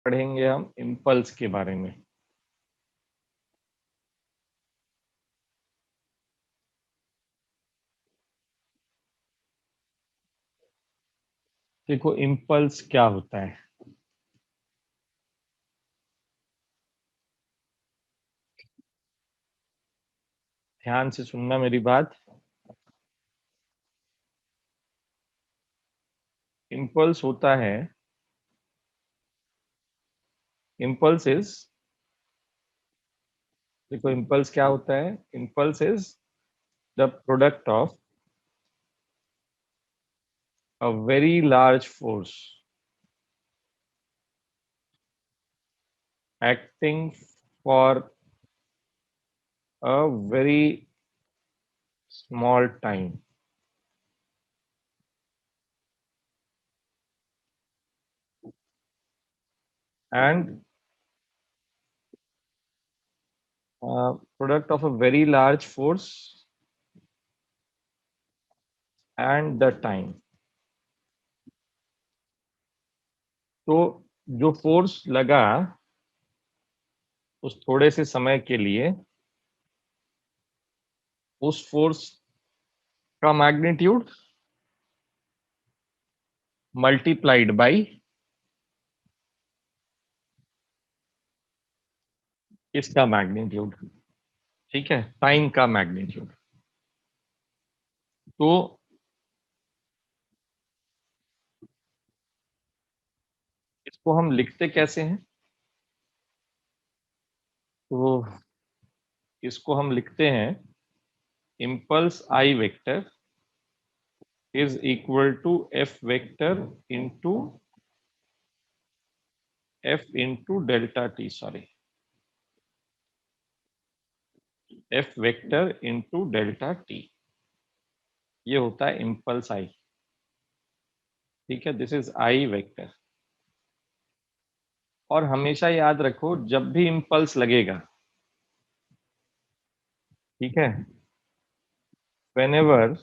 पढ़ेंगे हम इम्पल्स के बारे में। देखो इम्पल्स क्या होता है। ध्यान से सुनना मेरी बात। इम्पल्स होता है, इम्पल्स इज, देखो इम्पल्स क्या होता है। Impulse is the product of a very large force acting for a very small time, and product of a very large force and the time। तो जो फोर्स लगा उस थोड़े से समय के लिए, उस फोर्स का मैग्नीट्यूड मल्टीप्लाइड बाय इसका मैग्नीट्यूड, ठीक है, टाइम का मैग्नीट्यूड। तो इसको हम लिखते कैसे हैं? तो इसको हम लिखते हैं impulse I vector is equal to f vector into f into delta t, sorry, f vector into delta t, ये होता है इम्पल्स आई। ठीक है, दिस इज आई वेक्टर। और हमेशा याद रखो जब भी इम्पल्स लगेगा, ठीक है, whenever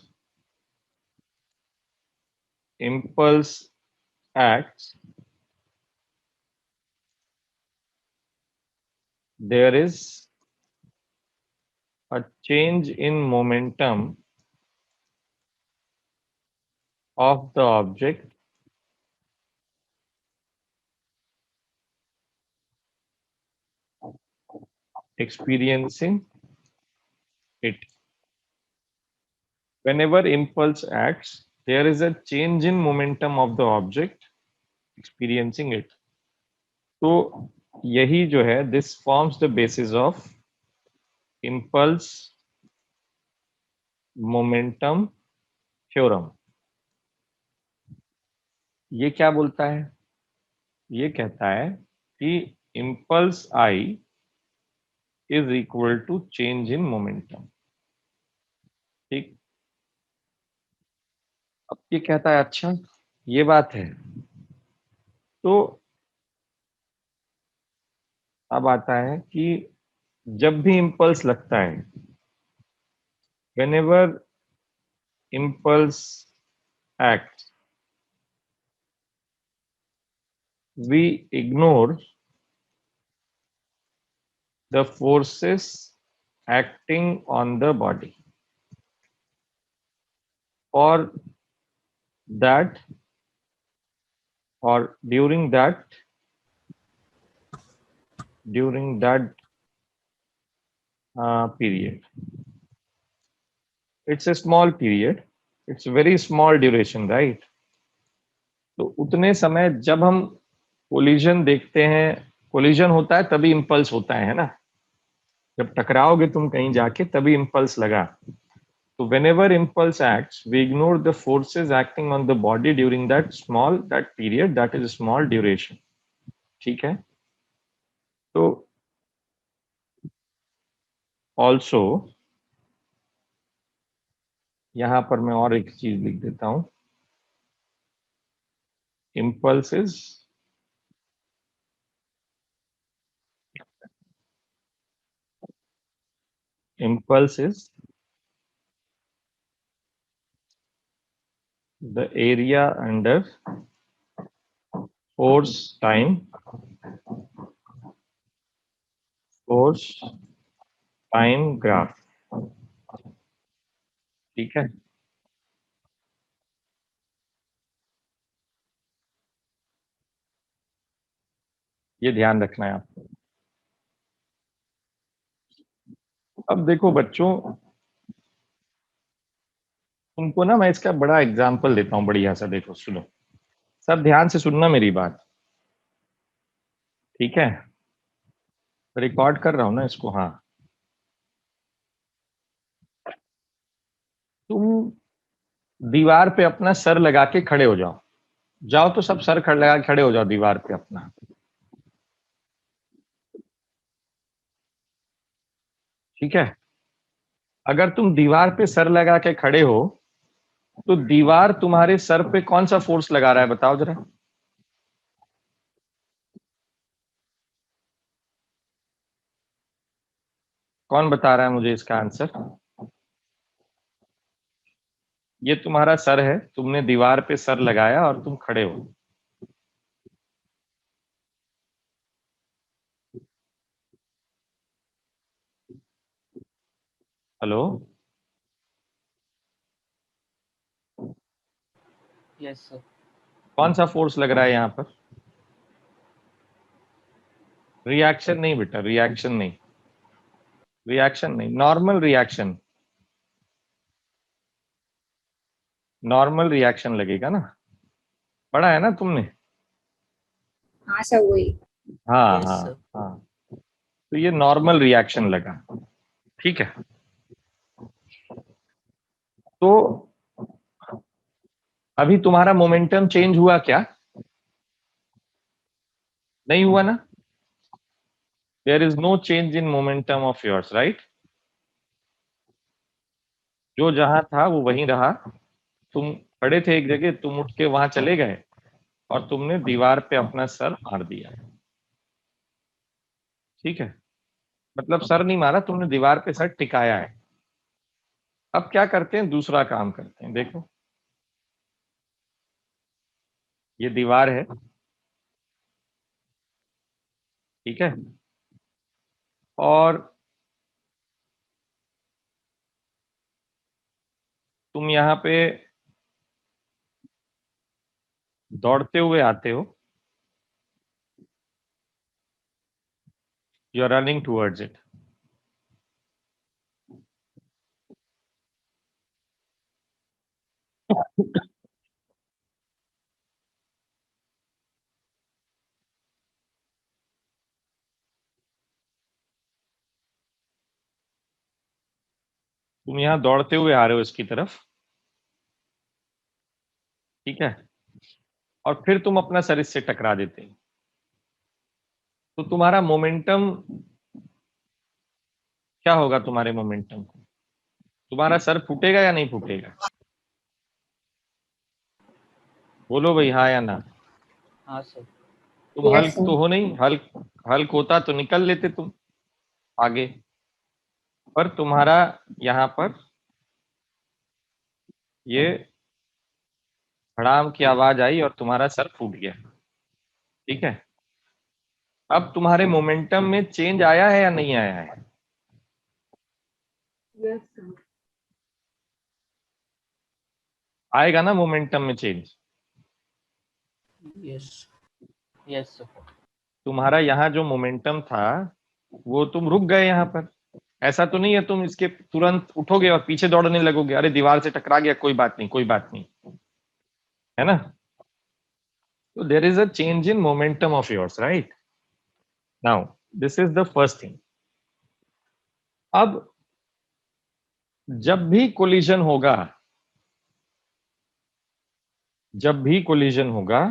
impulse acts, there is a change in momentum of the object experiencing it। Whenever impulse acts, there is a change in momentum of the object experiencing it। तो यही जो है, this forms the basis of impulse momentum theorem। ये क्या बोलता है? ये कहता है कि impulse I is equal to change in momentum। ठीक, अब ये कहता है अच्छा ये बात है। तो अब आता है कि जब भी इम्पल्स लगता है, whenever impulse acts, we ignore the forces acting on the body। For that, or during that period, it's a small period, it's very small duration, right? तो उतने समय जब हम कोलिजन देखते हैं, कोलिजन होता है तभी इम्पल्स होता है ना, जब टकराओगे तुम कहीं जाके तभी इम्पल्स लगा। तो whenever impulse acts, we ignore the forces acting on the body during that period, that is a small duration। ठीक है, तो also यहां पर मैं और एक चीज लिख देता हूं, impulses is the area under force time force time graph, ठीक है। ये ध्यान रखना है आपको। अब देखो बच्चों, तुमको ना मैं इसका बड़ा एग्जांपल देता हूँ बढ़िया सा, देखो सुनो, सब ध्यान से सुनना मेरी बात, ठीक है। रिकॉर्ड कर रहा हूँ ना इसको, हाँ। तुम दीवार पे अपना सर लगा के खड़े हो जाओ, जाओ तो सब सर खड़े लगा के खड़े हो जाओ दीवार पे अपना, ठीक है। अगर तुम दीवार पे सर लगा के खड़े हो तो दीवार तुम्हारे सर पे कौन सा फोर्स लगा रहा है, बताओ जरा। कौन बता रहा है मुझे इसका आंसर। ये तुम्हारा सर है, तुमने दीवार पे सर लगाया और तुम खड़े हो। हेलो। Yes sir. कौन सा फोर्स लग रहा है यहाँ पर। रिएक्शन नहीं बेटा, रिएक्शन नहीं, रिएक्शन नहीं, नॉर्मल रिएक्शन, नॉर्मल रिएक्शन लगेगा ना। पढ़ा है ना तुमने। हाँ सर वही। हाँ यस हाँ सर। हाँ। तो ये नॉर्मल रिएक्शन लगा, ठीक है। तो अभी तुम्हारा मोमेंटम चेंज हुआ क्या, नहीं हुआ ना। There is no change in momentum of yours, right. जो जहां था वो वहीं रहा। तुम खड़े थे एक जगह, तुम उठ के वहां चले गए और तुमने दीवार पे अपना सर मार दिया, ठीक है। मतलब सर नहीं मारा तुमने, दीवार पे सर टिकाया है। अब क्या करते हैं, दूसरा काम करते हैं, देखो। ये दीवार है, ठीक है। और तुम यहाँ पे दौड़ते हुए आते हो, you are running towards it. तुम यहाँ दौड़ते हुए आ रहे हो इसकी तरफ, ठीक है। और फिर तुम अपना सर इससे टकरा देते हो, तो तुम्हारा मोमेंटम क्या होगा, तुम्हारे मोमेंटम को, तुम्हारा सर फूटेगा या नहीं फूटेगा, बोलो भाई, हाँ या ना। हाँ सर। तुम यस हल्क सर। तो हो नहीं, हल्क, हल्क होता तो निकल लेते तुम आगे, पर तुम्हारा यहाँ पर ये धड़ाम की आवाज आई और तुम्हारा सर फूट गया, ठीक है। अब तुम्हारे मोमेंटम में चेंज आया है या नहीं आया है, यस सर। आएगा ना मोमेंटम में चेंज। यस। Yes sir. तुम्हारा यहाँ जो मोमेंटम था वो तुम रुक गए यहाँ पर, ऐसा तो नहीं है तुम इसके तुरंत उठोगे और पीछे दौड़ने लगोगे, अरे दीवार से टकरा गया, कोई बात नहीं, कोई बात नहीं, है ना। तो there is a change in momentum of yours, right. Now this is the first thing. अब जब भी कोलिजन होगा, जब भी कोलिजन होगा,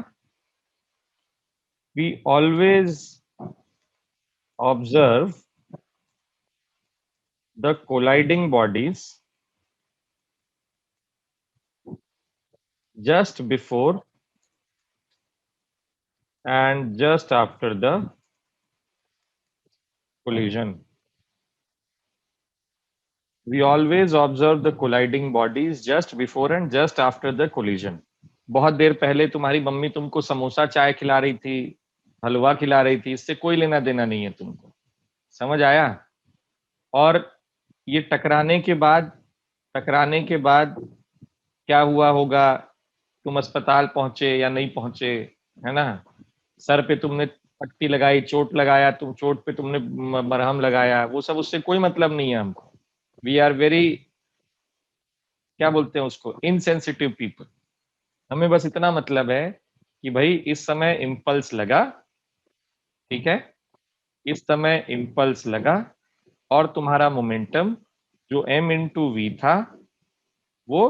we always observe the colliding bodies just before and just after the collision. We always observe the colliding bodies just before and just after the collision. बहुत देर पहले तुम्हारी मम्मी तुमको समोसा चाय खिला रही थी, हलवा खिला रही थी, इससे कोई लेना देना नहीं है तुमको। समझ आया? और ये टकराने के बाद क्या हुआ होगा? तुम अस्पताल पहुंचे या नहीं पहुंचे, है ना? सर पे तुमने पट्टी लगाई, चोट लगाया, तुम चोट पे तुमने मरहम लगाया, वो सब उससे कोई मतलब नहीं है हमको। वी आर वेरी, क्या बोलते हैं उसको, इनसेंसिटिव पीपल। हमें बस इतना मतलब है कि भाई इस समय इम्पल्स लगा, ठीक है, इस समय इम्पल्स लगा और तुम्हारा मोमेंटम जो m इंटू वी था वो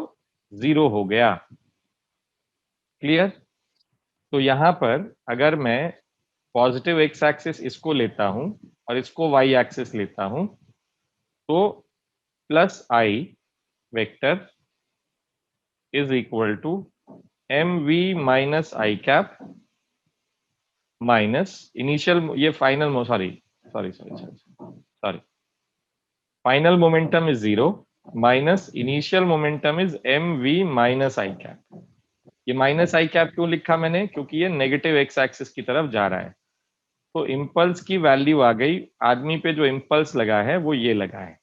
0 हो गया। क्लियर? तो यहां पर अगर मैं पॉजिटिव एक्स एक्सिस इसको लेता हूं और इसको वाई एक्सिस लेता हूं, तो plus I vector is equal to M V minus I cap minus initial, ये final, sorry, final momentum is 0 minus initial momentum is M V minus I cap. ये माइनस आई कैप क्यों लिखा मैंने? क्योंकि ये नेगेटिव एक्स एक्सिस की तरफ जा रहा है। तो इम्पल्स की वैल्यू आ गई, आदमी पे जो इम्पल्स लगा है वो ये लगा है,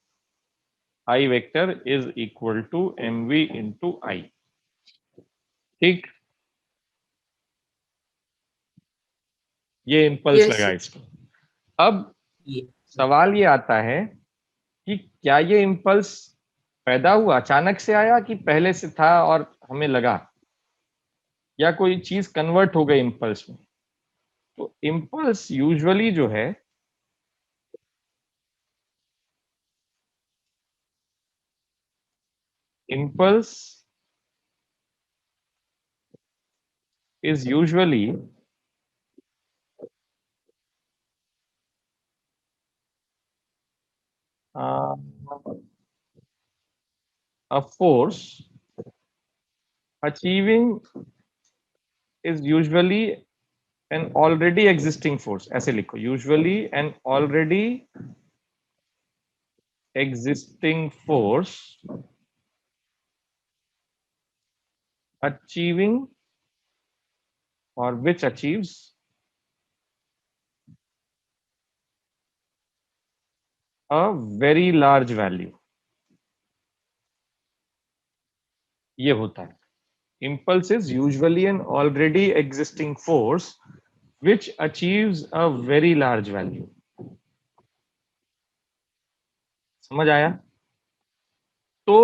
I vector is equal to M V into I. ठीक, ये इम्पल्स यस लगा सर। इसको। अब ये सवाल ये आता है कि क्या ये इम्पल्स पैदा हुआ, अचानक से आया, कि पहले से था और हमें लगा, या कोई चीज कन्वर्ट हो गई इम्पल्स में? तो इम्पल्स यूजुअली जो है, impulse is usually uh, a force achieving is usually an already existing force, ऐसे लिखो, usually an already existing force achieving or which achieves a very large value। ये होता है, impulse is usually an already existing force which achieves a very large value। समझ आया? तो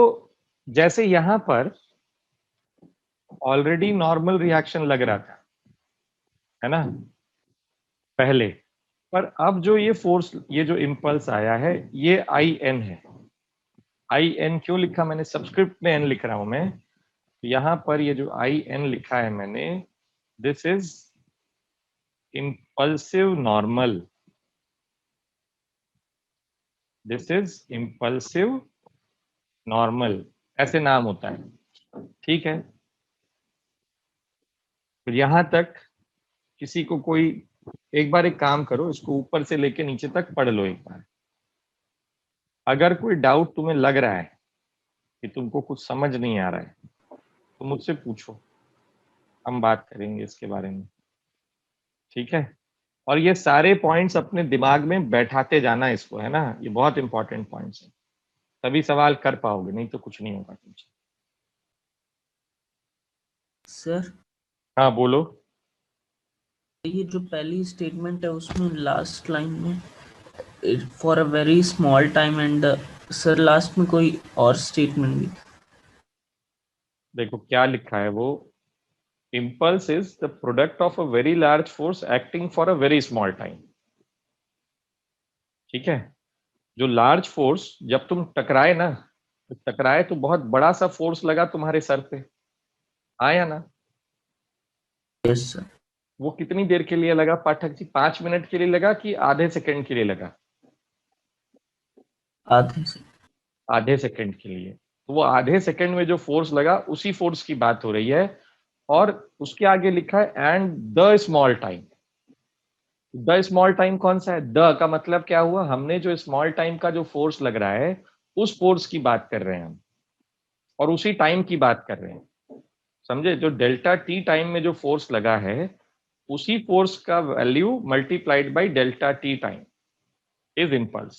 जैसे यहां पर ऑलरेडी नॉर्मल रिएक्शन लग रहा था, है ना, पहले, पर अब जो ये फोर्स, ये जो इम्पल्स आया है, ये आई एन है। आई एन क्यों लिखा मैंने? सबस्क्रिप्ट में एन लिख रहा हूं मैं, तो यहां पर ये जो आई एन लिखा है मैंने, this is impulsive normal, this is impulsive normal, ऐसे नाम होता है। ठीक है, तो यहां तक किसी को कोई, एक बार एक काम करो, इसको ऊपर से लेके नीचे तक पढ़ लो एक बार। अगर कोई डाउट तुम्हें लग रहा है कि तुमको कुछ समझ नहीं आ रहा है, तो मुझसे पूछो, हम बात करेंगे इसके बारे में। ठीक है, और ये सारे पॉइंट्स अपने दिमाग में बैठाते जाना इसको, है ना, ये बहुत इंपॉर्टेंट पॉइंट्स है, तभी सवाल कर पाओगे, नहीं तो कुछ नहीं होगा तुमसे। सर हाँ बोलो। ये जो पहली स्टेटमेंट है उसमें लास्ट लाइन में for a very small time and sir last में कोई और स्टेटमेंट भी। देखो क्या लिखा है वो, impulse is the product of a very large force acting for a very small time. ठीक है, जो लार्ज फोर्स, जब तुम टकराए ना, तो टकराए तो बहुत बड़ा सा फोर्स लगा तुम्हारे सर पे, आया ना? Yes sir. वो कितनी देर के लिए लगा पाठक जी? 5 मिनट के लिए लगा कि आधे सेकंड के लिए लगा? आधे से। आधे सेकंड के लिए। तो वो आधे सेकंड में जो फोर्स लगा, उसी फोर्स की बात हो रही है। और उसके आगे लिखा है and the small time. The small time कौन सा है? द का मतलब क्या हुआ? हमने जो स्मॉल टाइम का जो फोर्स लग रहा है, उस फोर्स की बात कर रहे हैं हम, और उसी टाइम की बात कर रहे हैं। समझे? जो डेल्टा टी टाइम में जो फोर्स लगा है, उसी फोर्स का value multiplied by delta T time. Is impulse.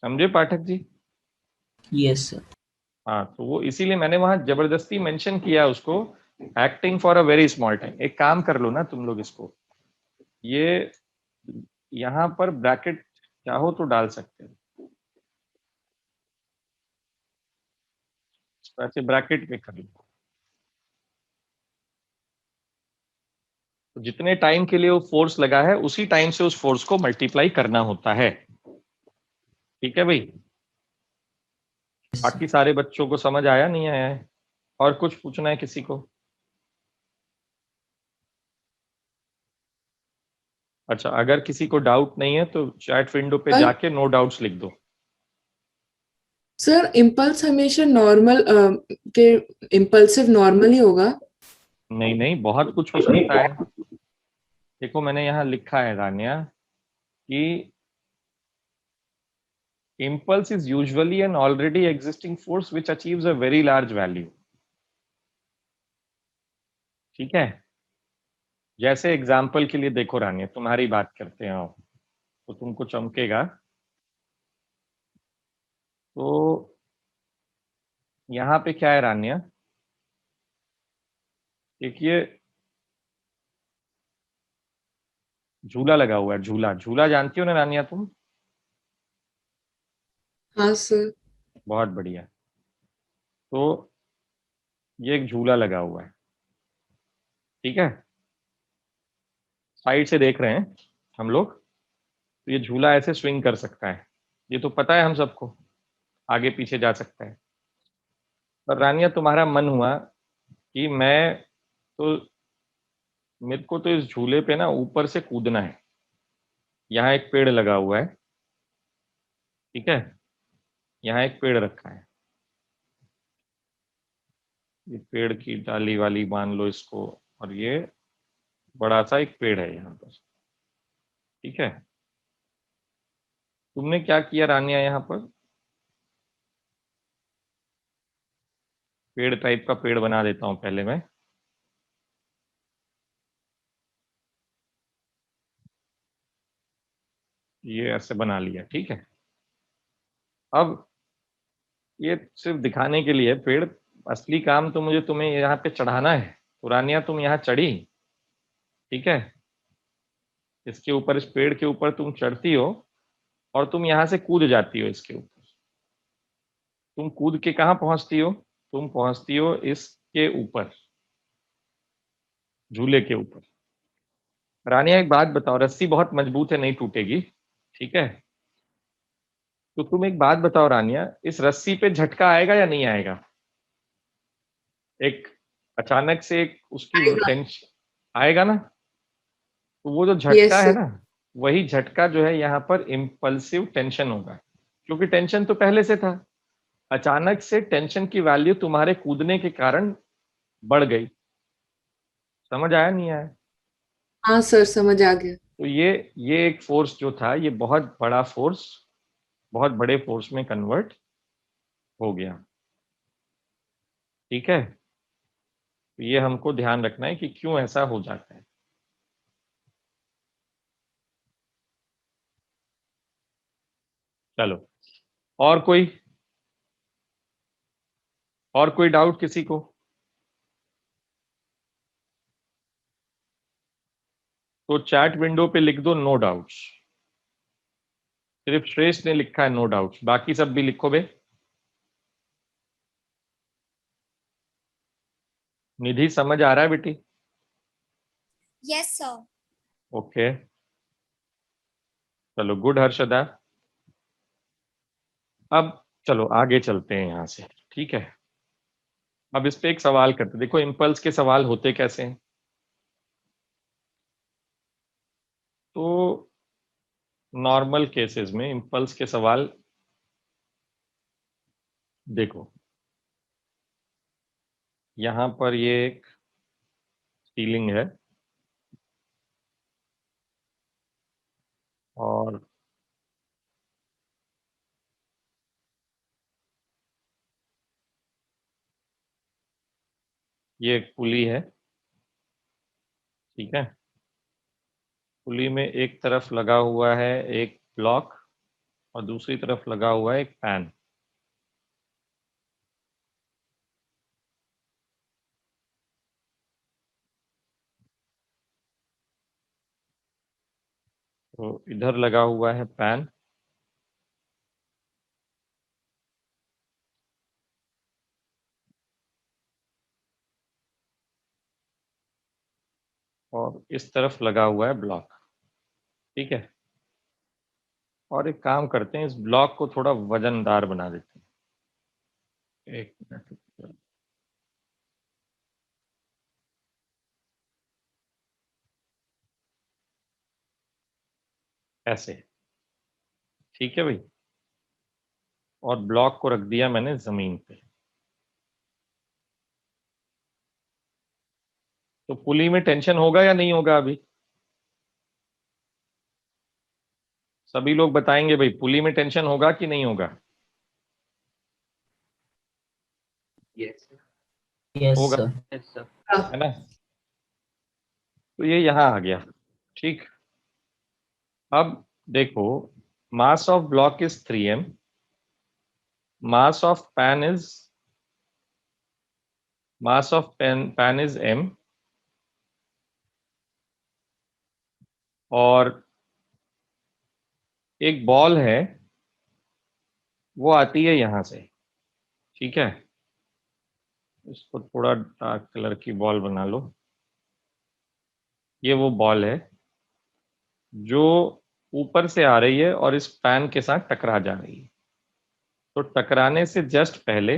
समझे पाठक जी? Yes sir. हाँ, तो वो इसीलिए मैंने वहां जबरदस्ती मेंशन किया उसको, acting for a very small time. एक काम कर लो ना तुम लोग, इसको ये यहां पर ब्रैकेट चाहो तो डाल सकते हो, वैसे ब्रैकेट में कर लो। तो जितने टाइम के लिए वो फोर्स लगा है उसी टाइम से उस फोर्स को मल्टीप्लाई करना होता है। ठीक है भाई? बाकी सारे बच्चों को समझ आया नहीं आया है? और कुछ पूछना है किसी को? अच्छा, अगर किसी को डाउट नहीं है तो चैट विंडो पे जाके नो डाउट्स लिख दो। सर इम्पल्स हमेशा नॉर्मल के इम्पल्सिव नॉर्मल ही होगा? नहीं नहीं, बहुत कुछ हो सकता है। देखो मैंने यहाँ लिखा है रानिया कि impulse is usually an already existing force which achieves a very large value। ठीक है? जैसे एग्जाम्पल के लिए देखो रानिया, तुम्हारी बात करते हैं तो तुमको चमकेगा। तो यहाँ पे क्या है रानिया, एक ये झूला लगा हुआ है, झूला। झूला जानती हो ना रानिया तुम? हाँ सर। बहुत बढ़िया। तो ये एक झूला लगा हुआ है, ठीक है? साइड से देख रहे हैं हम लोग, तो ये झूला ऐसे स्विंग कर सकता है, ये तो पता है हम सबको, आगे पीछे जा सकता है। पर रानिया तुम्हारा मन हुआ कि तो मेरे को तो इस झूले पे ना ऊपर से कूदना है। यहाँ एक पेड़ लगा हुआ है, ठीक है? यहाँ एक पेड़ रखा है, ये पेड़ की डाली वाली मान लो इसको, और ये बड़ा सा एक पेड़ है यहाँ पर, ठीक है? तुमने क्या किया रानिया, यहाँ पर पेड़ टाइप का पेड़ बना देता हूँ पहले मैं। ये ऐसे बना लिया, ठीक है? अब ये सिर्फ दिखाने के लिए पेड़, असली काम तो मुझे तुम्हें यहाँ पे चढ़ाना है। तो रानिया तुम यहाँ चढ़ी, ठीक है? इसके ऊपर, इस पेड़ के ऊपर तुम चढ़ती हो और तुम यहाँ से कूद जाती हो इसके ऊपर। तुम कूद के कहाँ पहुंचती हो? तुम पहुंचती हो इसके ऊपर, झूले के ऊपर। रानिया एक बात बताओ, रस्सी बहुत मजबूत है, नहीं टूटेगी, ठीक है? तो तुम एक बात बताओ रानिया, इस रस्सी पे झटका आएगा या नहीं आएगा? एक अचानक से एक उसकी आएगा। टेंशन आएगा ना? तो वो जो यस झटका है सर। ना, वही झटका जो है यहाँ पर इम्पल्सिव टेंशन होगा, क्योंकि टेंशन तो पहले से था। अचानक से टेंशन की वैल्यू तुम्हारे कूदने के कारण बढ़ गई। समझ आया नहीं आया? हाँ सर समझ आ गया। तो ये एक फोर्स जो था, ये बहुत बड़ा फोर्स, बहुत बड़े फोर्स में कन्वर्ट हो गया, ठीक है? तो ये हमको ध्यान रखना है कि क्यों ऐसा हो जाता है। चलो, और कोई, और कोई डाउट किसी को? तो चैट विंडो पे लिख दो नो डाउट्स। सिर्फ श्रेष्ठ ने लिखा है नो डाउट्स, बाकी सब भी लिखो बे। निधि समझ आ रहा है बेटी? Yes, sir. ओके, चलो गुड हर्षदा। अब चलो आगे चलते हैं यहाँ से, ठीक है? अब इस पे एक सवाल करते, देखो इम्पल्स के सवाल होते कैसे हैं। तो नॉर्मल केसेस में इम्पल्स के सवाल देखो, यहाँ पर ये एक सीलिंग है और ये एक पुली है, ठीक है? पुली में एक तरफ लगा हुआ है एक ब्लॉक और दूसरी तरफ लगा हुआ है एक पैन। तो इधर लगा हुआ है पैन और इस तरफ लगा हुआ है ब्लॉक। ठीक है, और एक काम करते हैं, इस ब्लॉक को थोड़ा वजनदार बना देते हैं। एक मिनट, ऐसे। ठीक है भाई, और ब्लॉक को रख दिया मैंने जमीन पे। तो पुली में टेंशन होगा या नहीं होगा अभी? सभी लोग बताएंगे भाई, पुली में टेंशन होगा कि नहीं होगा? यस होगा, सर। Yes sir. है ना? तो ये यहाँ आ गया। ठीक, अब देखो, mass of block is 3m, mass of pan is m, और एक बॉल है वो आती है यहां से। ठीक है, इसको थोड़ा डार्क कलर की बॉल बना लो। ये वो बॉल है जो ऊपर से आ रही है और इस पैन के साथ टकरा जा रही है। तो टकराने से जस्ट पहले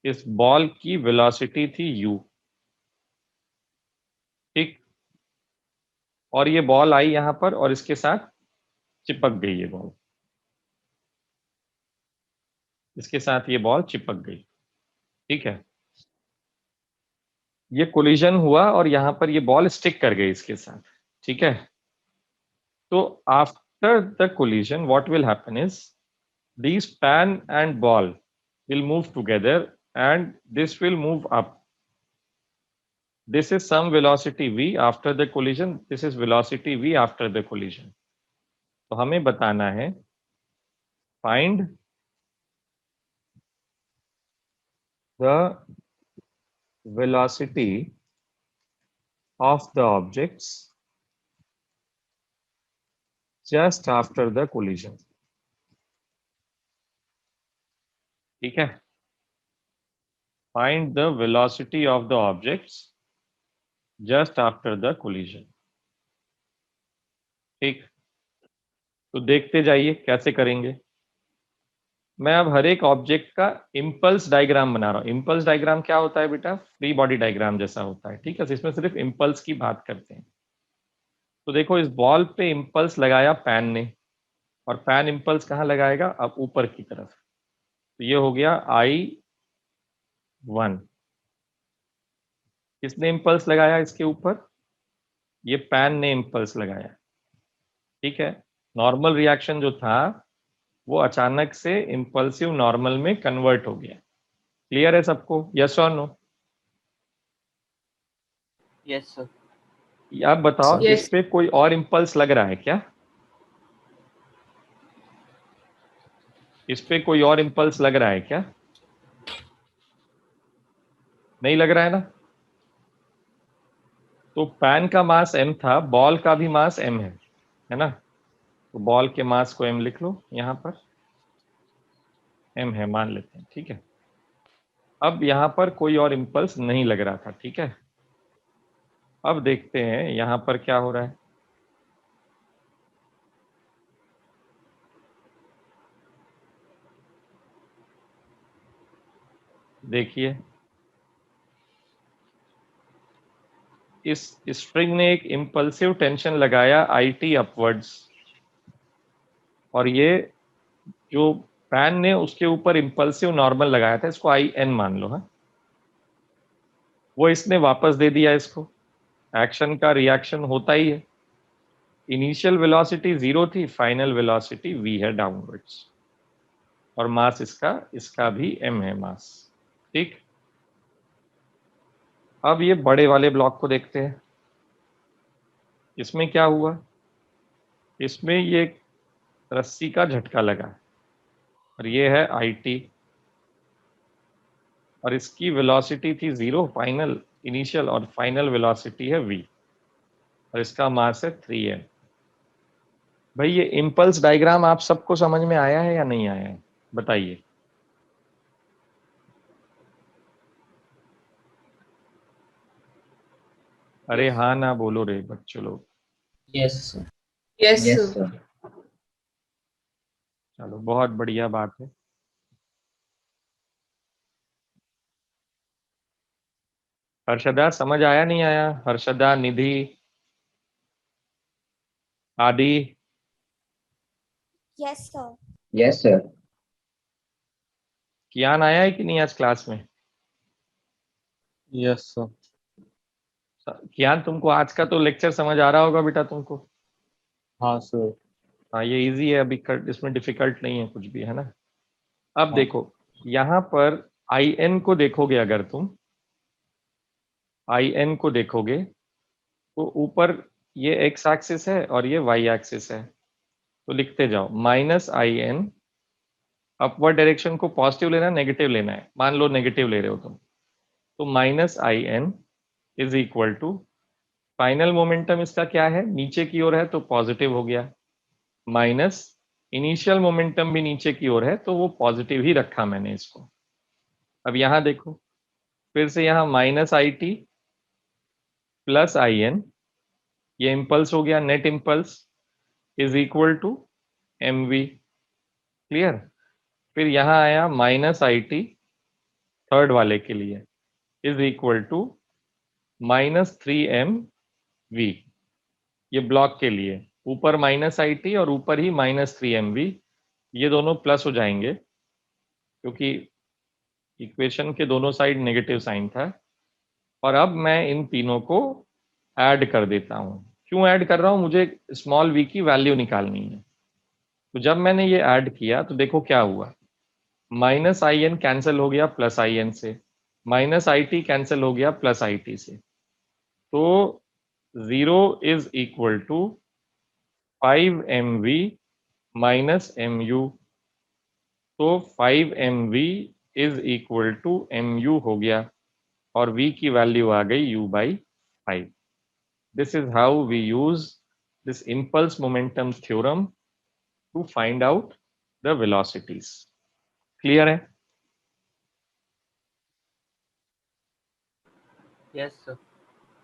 इस बॉल की वेलोसिटी थी u। ठीक, और ये बॉल आई यहां पर और इसके साथ चिपक गई, ये बॉल इसके साथ ये बॉल चिपक गई। ठीक है, ये कोलिजन हुआ और यहां पर ये बॉल स्टिक कर गई इसके साथ। ठीक है, तो after the collision what will happen is these pan and ball will move together and this will move up. This is some velocity v after the collision, this is velocity v after the collision. तो हमें बताना है find the velocity of the objects just after the collision. ठीक है, find the velocity of the objects just after the collision. ठीक, तो देखते जाइए कैसे करेंगे। मैं अब हर एक ऑब्जेक्ट का इम्पल्स डायग्राम बना रहा हूँ। इम्पल्स डायग्राम क्या होता है बेटा? फ्री बॉडी डायग्राम जैसा होता है। ठीक है, तो इसमें सिर्फ इम्पल्स की बात करते हैं। तो देखो, इस बॉल पे इम्पल्स लगाया पैन ने, और पैन इम्पल्स कहाँ लगाएगा? अब ऊपर की तरफ। तो ये हो गया I1। किसने इम्पल्स लगाया इसके ऊपर? ये पैन ने इम्पल्स लगाया। ठीक है, नॉर्मल रिएक्शन जो था वो अचानक से इम्पल्सिव नॉर्मल में कन्वर्ट हो गया। क्लियर है सबको? यस और नो? Yes sir. आप बताओ, Yes. इस पे कोई और इम्पल्स लग रहा है क्या? इस पे कोई और इम्पल्स लग रहा है क्या? नहीं लग रहा है ना? तो पैन का मास m था, बॉल का भी मास m है ना? तो बॉल के मास को m लिख लो, यहां पर m है मान लेते हैं। ठीक है, अब यहां पर कोई और इम्पल्स नहीं लग रहा था। ठीक है, अब देखते हैं यहां पर क्या हो रहा है। देखिए, इस स्प्रिंग ने एक इम्पल्सिव टेंशन लगाया IT अपवर्ड्स, और ये जो पैन ने उसके ऊपर इम्पल्सिव नॉर्मल लगाया था, इसको IN मान लो। है, वो इसने वापस दे दिया इसको। एक्शन का रिएक्शन होता ही है। इनिशियल वेलोसिटी 0 थी, फाइनल वेलोसिटी v है डाउनवर्ड्स, और मास इसका भी m है मास। ठीक, अब ये बड़े वाले ब्लॉक को देखते हैं। इसमें क्या हुआ, इसमें ये रस्सी का झटका लगा और ये है IT और इसकी वेलोसिटी थी 0 फाइनल इनिशियल और फाइनल वेलोसिटी है v और इसका मास है 3m। भाई ये इम्पल्स डायग्राम आप सबको समझ में आया है या नहीं आया है, बताइए। अरे हाँ ना बोलो रे बच्चों लोग। Yes sir. Yes, Yes, sir. sir. चलो बहुत बढ़िया बात है। हर्षदा समझ आया नहीं आया, हर्षदा, निधि, आदि। Yes, sir. Yes, sir. कियान आया है कि नहीं आज क्लास में? Yes sir. कियान तुमको आज का तो लेक्चर समझ आ रहा होगा बेटा तुमको? हाँ सर। हाँ ये इजी है, अभी इसमें डिफिकल्ट नहीं है कुछ भी, है ना। अब हाँ। देखो यहाँ पर IN को देखोगे, अगर तुम IN को देखोगे तो ऊपर ये x एक्सिस है और ये y एक्सिस है, तो लिखते जाओ -IN। अपवर्ड डायरेक्शन को पॉजिटिव लेना, नेगेटिव लेना है, मान लो नेगेटिव ले रहे हो तुम, तो -IN is equal to final momentum इसका क्या है, नीचे की ओर है तो पॉजिटिव हो गया, माइनस इनिशियल मोमेंटम भी नीचे की ओर है तो वो पॉजिटिव ही रखा मैंने इसको। अब यहाँ देखो फिर से यहाँ -IT प्लस IN, ये इम्पल्स हो गया, net impulse is equal to MV। Clear. फिर यहाँ आया -IT थर्ड वाले के लिए इज इक्वल टू -3MV, ये ब्लॉक के लिए ऊपर -IT और ऊपर ही -3MV, ये दोनों प्लस हो जाएंगे क्योंकि इक्वेशन के दोनों साइड नेगेटिव साइन था। और अब मैं इन तीनों को ऐड कर देता हूं। क्यों ऐड कर रहा हूं, मुझे स्मॉल v की वैल्यू निकालनी है। तो जब मैंने ये ऐड किया तो देखो क्या हुआ, -IN कैंसिल हो गया +IN से, -IT कैंसिल हो गया +IT से, तो 0 is equal to 5MV -MU। तो 5MV is equal to MU हो गया और v की वैल्यू आ गई U/5। This is how we use this impulse momentum theorem to find out the velocities. Clear है? Yes, sir.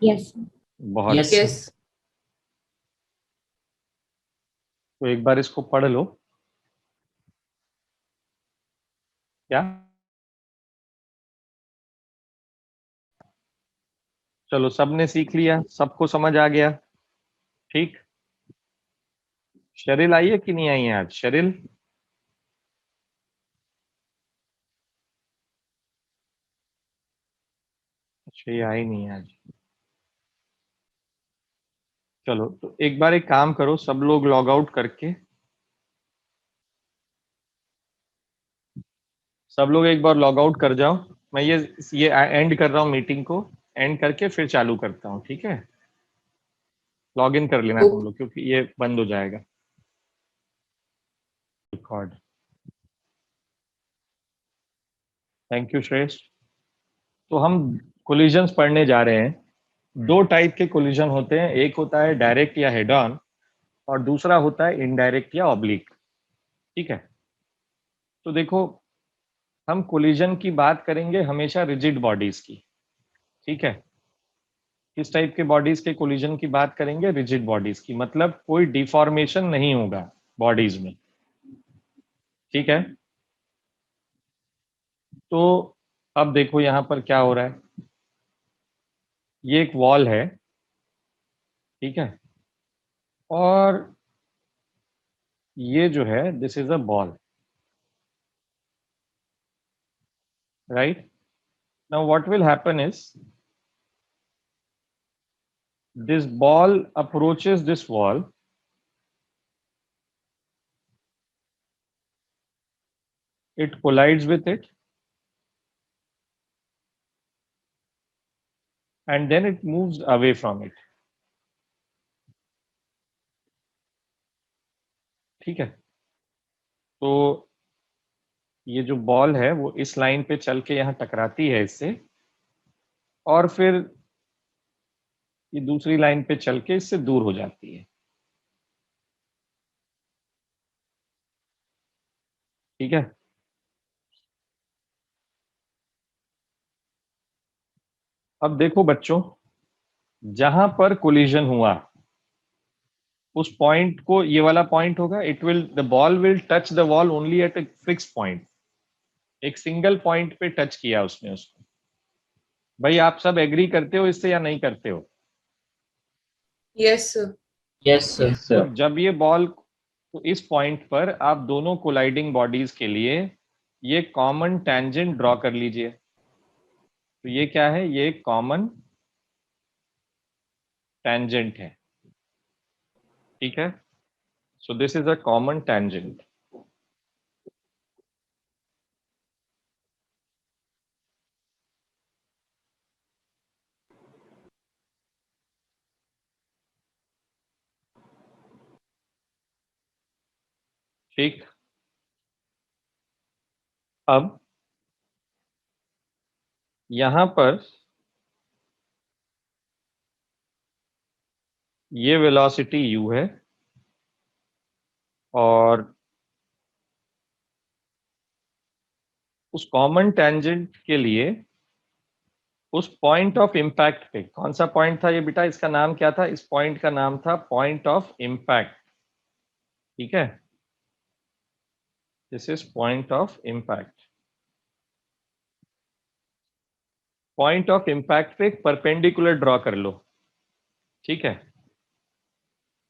Yes, sir. बहुत Yes, अच्छा। Yes. तो एक बार इसको पढ़ लो। क्या? चलो सबने सीख लिया, सबको समझ आ गया, ठीक। शरील आई है कि नहीं आई है आज? शरील, अच्छा ये आई नहीं है आज। चलो तो एक बार एक काम करो, सब लोग लॉग आउट करके, सब लोग एक बार लॉग आउट कर जाओ। मैं ये एंड कर रहा हूँ, मीटिंग को एंड करके फिर चालू करता हूँ, ठीक है। लॉग इन कर लेना तुम Okay. लोग क्योंकि ये बंद हो जाएगा रिकॉर्ड। थैंक यू श्रेष्ठ। तो हम कोलिजन्स पढ़ने जा रहे हैं। दो टाइप के कोलिजन होते हैं, एक होता है डायरेक्ट या हेड ऑन और दूसरा होता है इनडायरेक्ट या ऑब्लिक, ठीक है। तो देखो हम कोलिजन की बात करेंगे हमेशा रिजिड बॉडीज की, ठीक है। किस टाइप के बॉडीज के कोलिजन की बात करेंगे? रिजिड बॉडीज की, मतलब कोई डिफॉर्मेशन नहीं होगा बॉडीज में, ठीक है। तो अब देखो यहाँ पर क्या हो रहा है, ये एक वॉल है, ठीक है, और ये जो है this is a ball, right. Now what will happen is this ball approaches this wall, it collides with it, and then it moves away from it, ठीक है, तो ये जो बॉल है वो इस लाइन पे चल के यहाँ टकराती है इससे, और फिर ये दूसरी लाइन पे चल के इससे दूर हो जाती है। ठीक है, अब देखो बच्चों, जहां पर कोलिजन हुआ उस पॉइंट को, ये वाला पॉइंट होगा, the ball will touch the wall only at a fix point. एक सिंगल पॉइंट पे टच किया उसने उसको। भाई आप सब एग्री करते हो इससे या नहीं करते हो? Yes, sir. Yes sir. Yes, तो sir. जब ये बॉल, तो इस पॉइंट पर आप दोनों कोलाइडिंग बॉडीज के लिए ये कॉमन टेंजेंट ड्रॉ कर लीजिए। तो ये क्या है? ये कॉमन टेंजेंट है। ठीक है, so this is a common tangent. ठीक, अब यहां पर ये वेलोसिटी u है, और उस कॉमन टेंजेंट के लिए उस पॉइंट ऑफ इम्पैक्ट पे, कौन सा पॉइंट था ये बेटा? इसका नाम क्या था? इस पॉइंट का नाम था पॉइंट ऑफ इम्पैक्ट। ठीक है, this is point of impact. Point of impact पे एक परपेंडिकुलर ड्रॉ कर लो। ठीक है,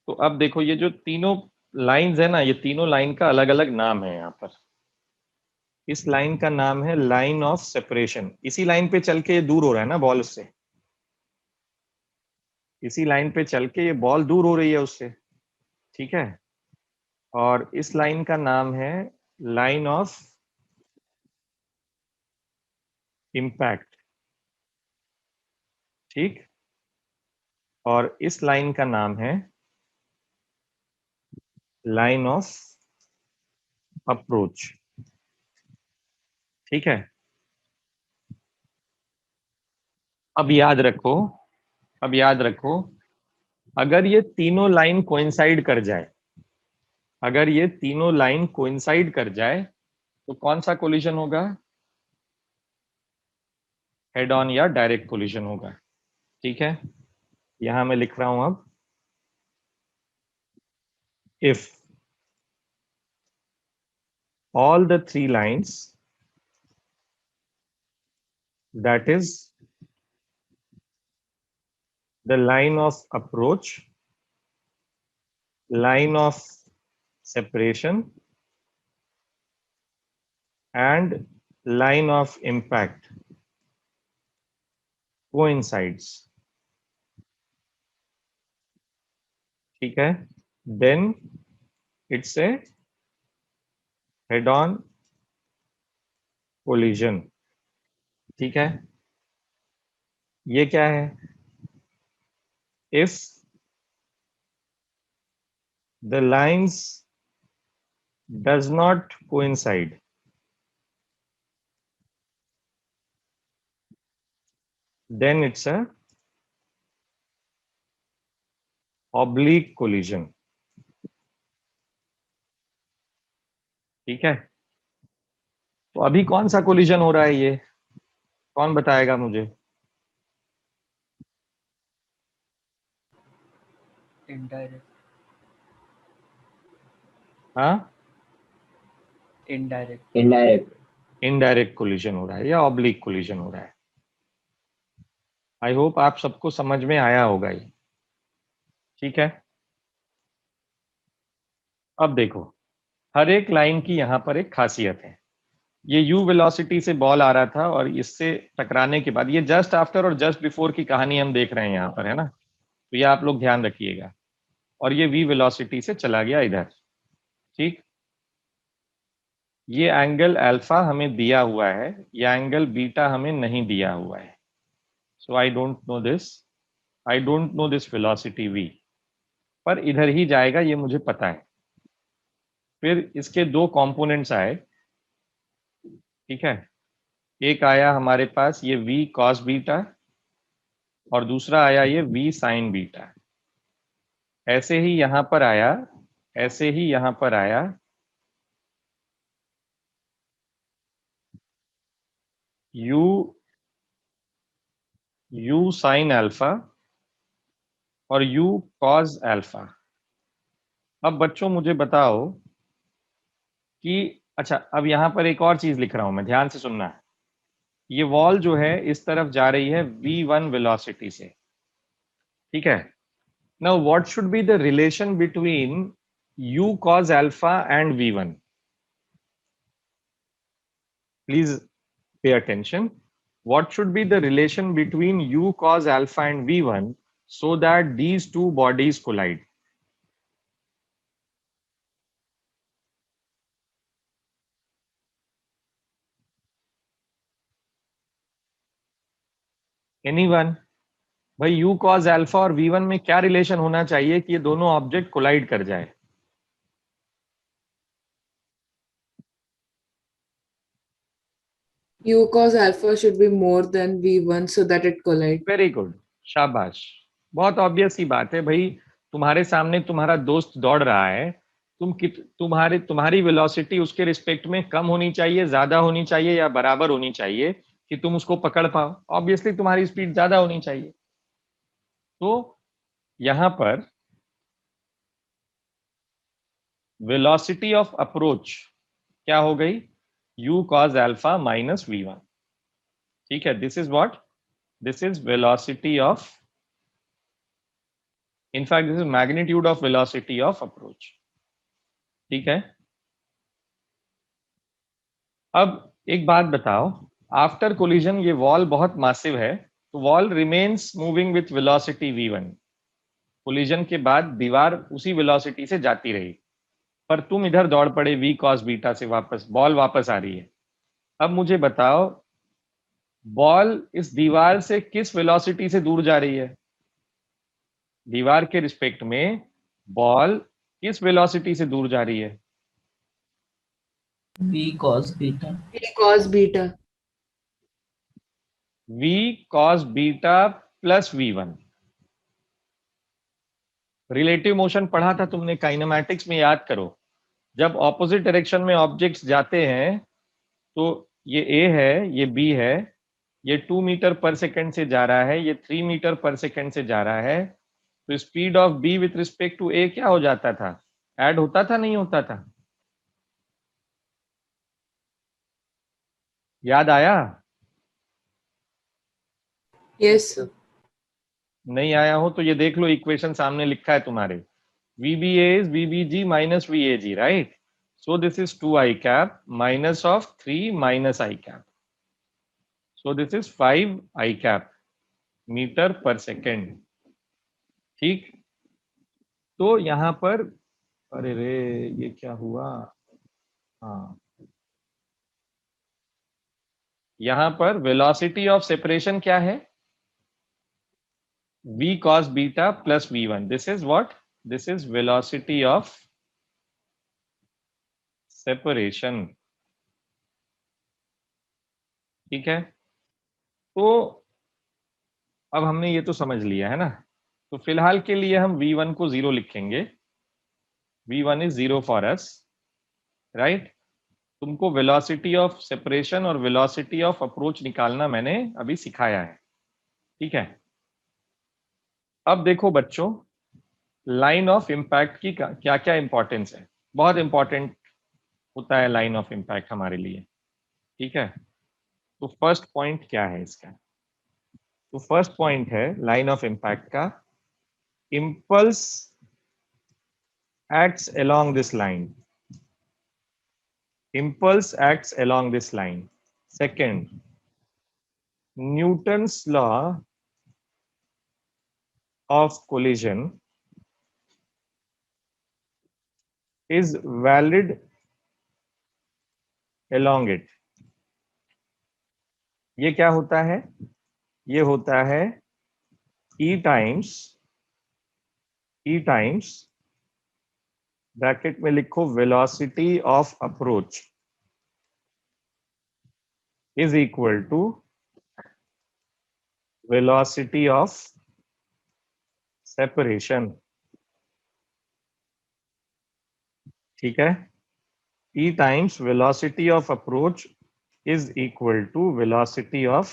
तो अब देखो ये जो तीनों लाइंस है ना, ये तीनों लाइन का अलग अलग नाम है यहाँ पर। इस लाइन का नाम है लाइन ऑफ सेपरेशन। इसी लाइन पे चल के ये दूर हो रहा है ना बॉल उससे, इसी लाइन पे चल के ये बॉल दूर हो रही है उससे। ठीक है, और इस लाइन का नाम है लाइन ऑफ इम्पैक्ट। ठीक, और इस लाइन का नाम है लाइन ऑफ अप्रोच। ठीक है, अब याद रखो, अब याद रखो, अगर ये तीनों लाइन कोइंसाइड कर जाए, अगर ये तीनों लाइन कोइंसाइड कर जाए तो कौन सा कोलिजन होगा? हेड ऑन या डायरेक्ट कोलिजन होगा। ठीक है, यहां मैं लिख रहा हूं अब, if all the three lines, that is the line of approach, line of separation and line of impact coincides, ठीक है, then it's a head on collision। ठीक है, ये क्या है? if the lines does not coincide, then it's a oblique collision। ठीक है, तो अभी कौन सा कोलिजन हो रहा है ये? कौन बताएगा मुझे? Indirect. हाँ, Indirect. Indirect. इनडायरेक्ट कोलिजन हो रहा है या ऑब्लिक कोलिजन हो रहा है? आई होप आप सबको समझ में आया होगा ये। ठीक है, अब देखो, हर एक लाइन की यहाँ पर एक खासियत है। ये u वेलोसिटी से बॉल आ रहा था और इससे टकराने के बाद, ये जस्ट आफ्टर और जस्ट बिफोर की कहानी हम देख रहे हैं यहाँ पर, है ना? तो ये आप लोग ध्यान रखिएगा। और ये v वेलोसिटी से चला गया इधर। ठीक, ये एंगल अल्फा हमें दिया हुआ है, ये एंगल बीटा हमें नहीं दिया हुआ है। So I don't know this, I don't know this velocity v, पर इधर ही जाएगा ये मुझे पता है। फिर इसके दो कंपोनेंट्स आए, ठीक है। एक आया हमारे पास ये v cos बीटा और दूसरा आया ये v sin बीटा। ऐसे ही यहां पर आया, ऐसे ही यहां पर आया u sin अल्फा और u cos अल्फा। अब बच्चों मुझे बताओ कि अच्छा, अब यहां पर एक और चीज लिख रहा हूं मैं, ध्यान से सुनना। ये वॉल जो है इस तरफ जा रही है v1 वेलोसिटी से, ठीक है। Now what should be the relation between u cos alpha and v1? Please pay attention. What should be the relation between u cos alpha and v1 so that these two bodies collide? Anyone? भाई u cos alpha और v1 में क्या relation होना चाहिए कि ये दोनों object collide कर जाए? U cos alpha should be more than V1 so that it collide. Very good, शाबाश। बहुत ऑब्वियस ही बात है भाई, तुम्हारे सामने तुम्हारा दोस्त दौड़ रहा है, तुम्हारी वेलोसिटी उसके रिस्पेक्ट में कम होनी चाहिए, ज्यादा होनी चाहिए या बराबर होनी चाहिए कि तुम उसको पकड़ पाओ? ऑब्वियसली तुम्हारी स्पीड ज्यादा होनी चाहिए। तो यहां पर वेलोसिटी ऑफ अप्रोच क्या हो गई? u cos alpha minus v1, ठीक है। This is what, this is velocity of, in fact this is magnitude of velocity of approach, ठीक है। अब एक बात बताओ, आफ्टर कोलिजन ये वॉल बहुत मासिव है, तो wall remains moving with velocity v1। Collision के बाद दीवार उसी वेलोसिटी से जाती रही, पर तुम इधर दौड़ पड़े v cos बीटा से, वापस बॉल वापस आ रही है। अब मुझे बताओ, बॉल इस दीवार से किस वेलोसिटी से दूर जा रही है? दीवार के रिस्पेक्ट में बॉल किस वेलोसिटी से दूर जा रही है? v cos beta. V cos beta. v cos beta plus v1। Relative motion पढ़ा था तुमने काइनेमैटिक्स में, याद करो। जब ऑपोजिट डायरेक्शन में ऑब्जेक्ट्स जाते हैं तो ये A है, ये B है, ये 2 मीटर पर सेकंड से जा रहा है, ये 3 मीटर पर सेकंड से जा रहा है, तो speed of B with respect to A क्या हो जाता था? ऐड होता था, नहीं होता था? याद आया? Yes, sir. नहीं आया हो तो ये देख लो, इक्वेशन सामने लिखा है तुम्हारे, VBA is VBG minus VAG, right? So this is 2 I cap minus of 3 minus I cap. So this is 5 I cap metre पर सेकेंड, ठीक। तो यहां पर, अरे रे ये क्या हुआ, हाँ, यहां पर वेलोसिटी ऑफ सेपरेशन क्या है? v cos beta plus v1। This is what, this is velocity of separation, ठीक है। तो अब हमने ये तो समझ लिया है ना, तो फिलहाल के लिए हम v1 को 0 लिखेंगे। v1 is 0 for us, right. तुमको वेलोसिटी ऑफ सेपरेशन और वेलोसिटी ऑफ अप्रोच निकालना मैंने अभी सिखाया है, ठीक है। अब देखो बच्चों, लाइन ऑफ इम्पैक्ट की क्या क्या इंपॉर्टेंस है। बहुत इंपॉर्टेंट होता है लाइन ऑफ इम्पैक्ट हमारे लिए, ठीक है। तो फर्स्ट पॉइंट क्या है इसका? तो फर्स्ट पॉइंट है लाइन ऑफ इम्पैक्ट का, impulse acts along this line. Impulse acts along this line. Second, Newton's law of collision is valid along it. ये क्या होता है? ये होता है E times ब्रैकेट में लिखो velocity of approach is equal to velocity of separation. ठीक है, E times velocity of approach is equal to velocity of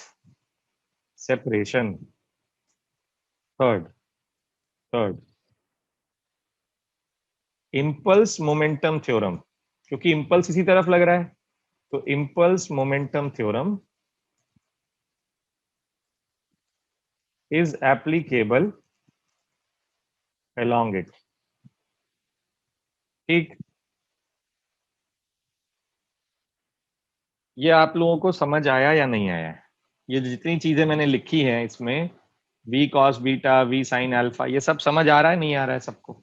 separation. Third, impulse momentum theorem, क्योंकि impulse इसी तरफ लग रहा है, तो impulse momentum theorem is applicable along it. ठीक, ये आप लोगों को समझ आया या नहीं आया? ये जितनी चीजें मैंने लिखी हैं इसमें v cos beta, v sin alpha, ये सब समझ आ रहा है नहीं आ रहा है सबको?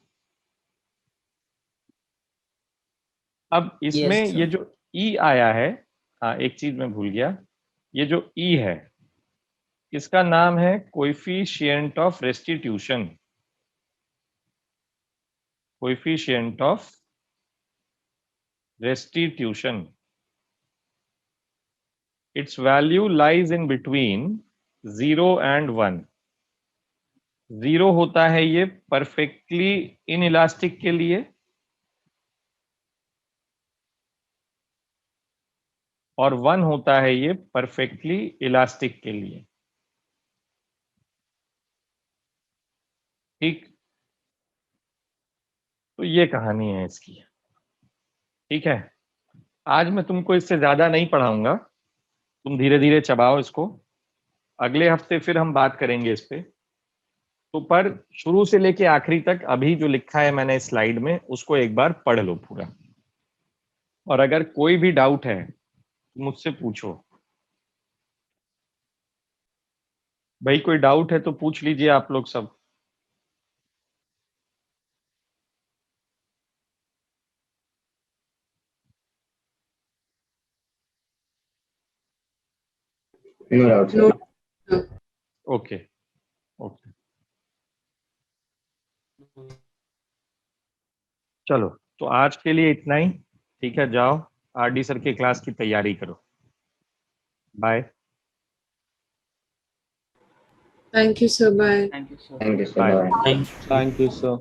अब इसमें Yes, sir. ये जो E आया है, हाँ एक चीज मैं भूल गया, ये जो E है इसका नाम है coefficient of restitution. Coefficient of restitution, its value lies in between 0 and 1. 0 होता है ये परफेक्टली इनइलास्टिक के लिए, और 1 होता है ये परफेक्टली इलास्टिक के लिए। ठीक, तो ये कहानी है इसकी। ठीक है, आज मैं तुमको इससे ज्यादा नहीं पढ़ाऊंगा, तुम धीरे धीरे चबाओ इसको, अगले हफ्ते फिर हम बात करेंगे इस पे। तो पर शुरू से लेके आखिरी तक अभी जो लिखा है मैंने स्लाइड में उसको एक बार पढ़ लो पूरा, और अगर कोई भी डाउट है तो मुझसे पूछो। भाई कोई डाउट है तो पूछ लीजिए आप लोग सब। No doubt, sir. No. Okay okay, चलो तो आज के लिए इतना ही। ठीक है, जाओ आरडी सर की क्लास की तैयारी करो। Bye. Thank you, sir. Bye. Thank you, sir. Thank you, sir. Bye. Bye. Thank Thank you, sir.